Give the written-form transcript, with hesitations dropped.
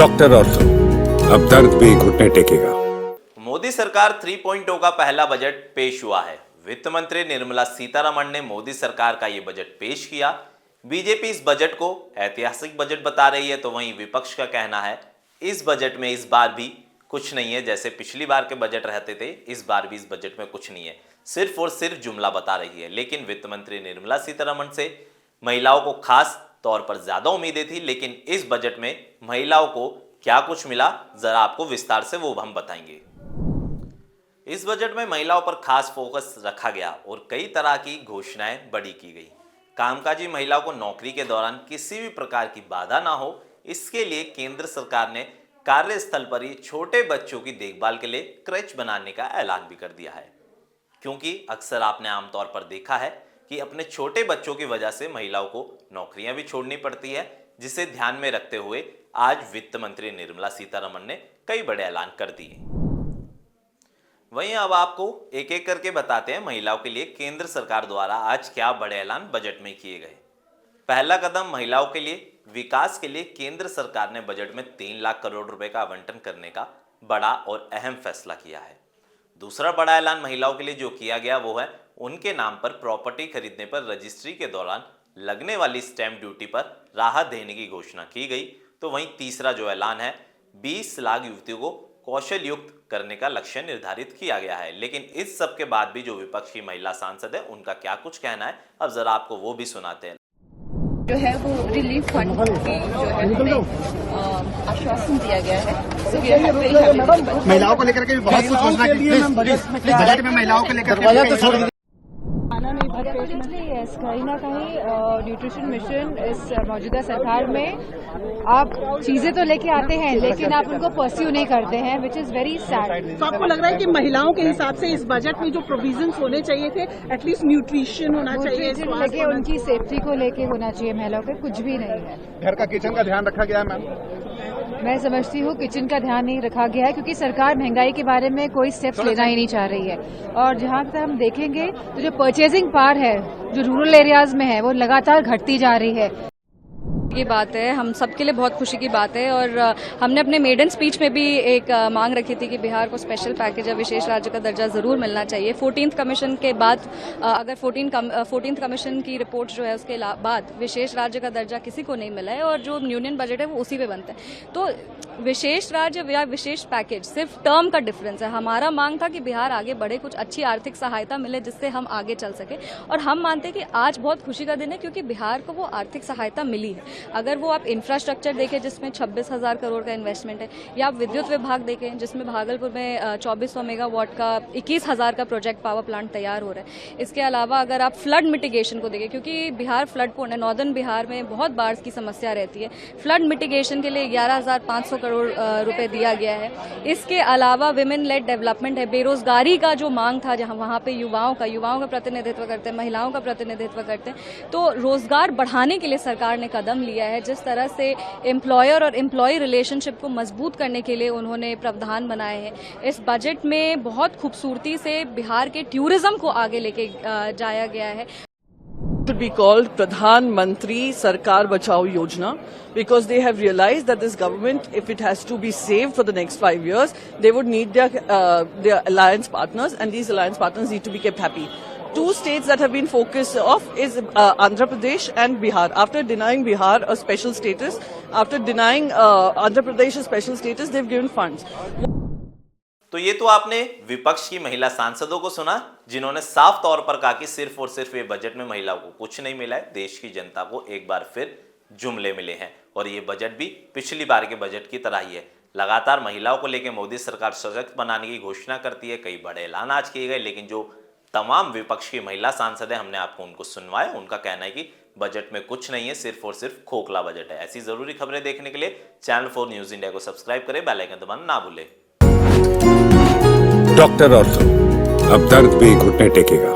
Doctor ortho, अब दर्द भी घुटने टेकेगा। मोदी सरकार 3.0 का पहला बजट पेश हुआ है। वित्त मंत्री निर्मला सीतारमण ने मोदी सरकार का ये बजट पेश किया। बीजेपी इस बजट को ऐतिहासिक बजट बता रही है, तो वहीं विपक्ष का कहना है इस बजट में इस बार भी कुछ नहीं है। जैसे पिछली बार के बजट रहते थे, इस बार भी इस बजट में कुछ नहीं है, सिर्फ और सिर्फ जुमला बता रही है। लेकिन वित्त मंत्री निर्मला सीतारमण से महिलाओं को खास तौर पर ज्यादा उम्मीदें थी, लेकिन इस बजट में महिलाओं को क्या कुछ मिला, जरा आपको विस्तार से वो हम बताएंगे। इस बजट में महिलाओं पर खास फोकस रखा गया और कई तरह की घोषणाएं बड़ी की गई। कामकाजी महिलाओं को नौकरी के दौरान किसी भी प्रकार की बाधा ना हो, इसके लिए केंद्र सरकार ने कार्यस्थल पर ही छोटे बच्चों की देखभाल के लिए क्रेच बनाने का ऐलान भी कर दिया है। क्योंकि अक्सर आपने आमतौर पर देखा है कि अपने छोटे बच्चों की वजह से महिलाओं को नौकरियां भी छोड़नी पड़ती है, जिसे ध्यान में रखते हुए आज वित्त मंत्री निर्मला सीतारमण ने कई बड़े ऐलान कर दिए। वहीं अब आपको एक एक करके बताते हैं महिलाओं के लिए केंद्र सरकार द्वारा आज क्या बड़े ऐलान बजट में किए गए। पहला कदम महिलाओं के लिए विकास के लिए केंद्र सरकार ने बजट में 3 लाख करोड़ रुपए का आवंटन करने का बड़ा और अहम फैसला किया है। दूसरा बड़ा ऐलान महिलाओं के लिए जो किया गया वो है उनके नाम पर प्रॉपर्टी खरीदने पर रजिस्ट्री के दौरान लगने वाली स्टैंप ड्यूटी पर राहत देने की घोषणा की गई। तो वहीं तीसरा जो ऐलान है 20 लाख युवतियों को कौशल युक्त करने का लक्ष्य निर्धारित किया गया है। लेकिन इस सब के बाद भी जो विपक्ष की महिला सांसद है उनका क्या कुछ कहना है, अब जरा आपको वो भी सुनाते हैं। जो है वो रिलीफ फंड की जो है हमें आश्वासन दिया गया है। महिलाओं को लेकर के भी बहुत कुछ घोषणा की बजट में महिलाओं को लेकर यस, कहीं ना कहीं न्यूट्रिशन मिशन इस मौजूदा सरकार में आप चीजें तो लेके आते हैं, लेकिन आप उनको परस्यू नहीं करते हैं, विच इज वेरी सैड। तो आपको लग रहा है कि महिलाओं के हिसाब से इस बजट में जो प्रोविजंस होने चाहिए थे, एटलीस्ट न्यूट्रिशन होना चाहिए, लेके उनकी सेफ्टी को लेके होना चाहिए, महिलाओं पे कुछ भी नहीं है। घर का किचन का ध्यान रखा गया है मैम? मैं समझती हूँ किचन का ध्यान नहीं रखा गया है, क्योंकि सरकार महंगाई के बारे में कोई स्टेप्स लेना ही नहीं चाह रही है। और जहाँ तक हम देखेंगे तो जो परचेजिंग पावर है जो रूरल एरियाज में है वो लगातार घटती जा रही है। की बात है, हम सबके लिए बहुत खुशी की बात है। और हमने अपने मेडन स्पीच में भी एक मांग रखी थी कि बिहार को स्पेशल पैकेज या विशेष राज्य का दर्जा जरूर मिलना चाहिए। 14th कमीशन के बाद अगर 14th कमीशन की रिपोर्ट जो है उसके बाद विशेष राज्य का दर्जा किसी को नहीं मिला है और जो यूनियन बजट है वो उसी पे बनता है। तो विशेष राज्य या विशेष पैकेज सिर्फ टर्म का डिफरेंस है। हमारा मांग था कि बिहार आगे बढ़े, कुछ अच्छी आर्थिक सहायता मिले जिससे हम आगे चल सके। और हम मानते हैं कि आज बहुत खुशी का दिन है, क्योंकि बिहार को वो आर्थिक सहायता मिली है। अगर वो आप इंफ्रास्ट्रक्चर देखें जिसमें 26,000 करोड़ का इन्वेस्टमेंट है, या आप विद्युत विभाग देखें जिसमें भागलपुर में 2400 मेगावाट का 21,000 का प्रोजेक्ट पावर प्लांट तैयार हो रहा है। इसके अलावा अगर आप फ्लड मिटिगेशन को देखें, क्योंकि बिहार फ्लड प्रोन है, नॉर्दर्न बिहार में बहुत बाढ़ की समस्या रहती है, फ्लड मिटिगेशन के लिए 11,500 करोड़ रुपए दिया गया है। इसके अलावा विमेन लेड डेवलपमेंट है, बेरोजगारी का जो मांग था जहां वहां पे युवाओं का प्रतिनिधित्व करते हैं, महिलाओं का प्रतिनिधित्व करते हैं, तो रोजगार बढ़ाने के लिए सरकार ने कदम लिया है। जिस तरह से एम्प्लॉयर और एम्प्लॉय रिलेशनशिप को मजबूत करने के लिए उन्होंने प्रावधान बनाए हैं। इस बजट में बहुत खूबसूरती से बिहार के टूरिज्म को आगे लेके जाया गया है। Should be called Pradhan Mantri Sarkar Bachao Yojana, because they have realized that this government, if it has to be saved for the next 5 years, they would need their alliance partners, and these alliance partners need to be kept happy. 2 states that have been focused of is Andhra Pradesh and Bihar. After denying Bihar a special status, after denying Andhra Pradesh a special status, they've given funds. तो ये तो आपने विपक्ष की महिला सांसदों को सुना, जिन्होंने साफ तौर पर कहा कि सिर्फ और सिर्फ ये बजट में महिलाओं को कुछ नहीं मिला है, देश की जनता को एक बार फिर जुमले मिले हैं। और ये बजट भी पिछली बार के बजट की तरह ही है। लगातार महिलाओं को लेकर मोदी सरकार सशक्त बनाने की घोषणा करती है, कई बड़े ऐलान आज किए गए, लेकिन जो तमाम विपक्ष की महिला सांसद है हमने आपको उनको सुनवाया। उनका कहना है कि बजट में कुछ नहीं है, सिर्फ और सिर्फ खोखला बजट है। ऐसी जरूरी खबरें देखने के लिए चैनल 4 न्यूज इंडिया को सब्सक्राइब करें, बेल आइकन दबाना ना भूलें। डॉक्टर ऑर्थो, अब दर्द भी घुटने टेकेगा।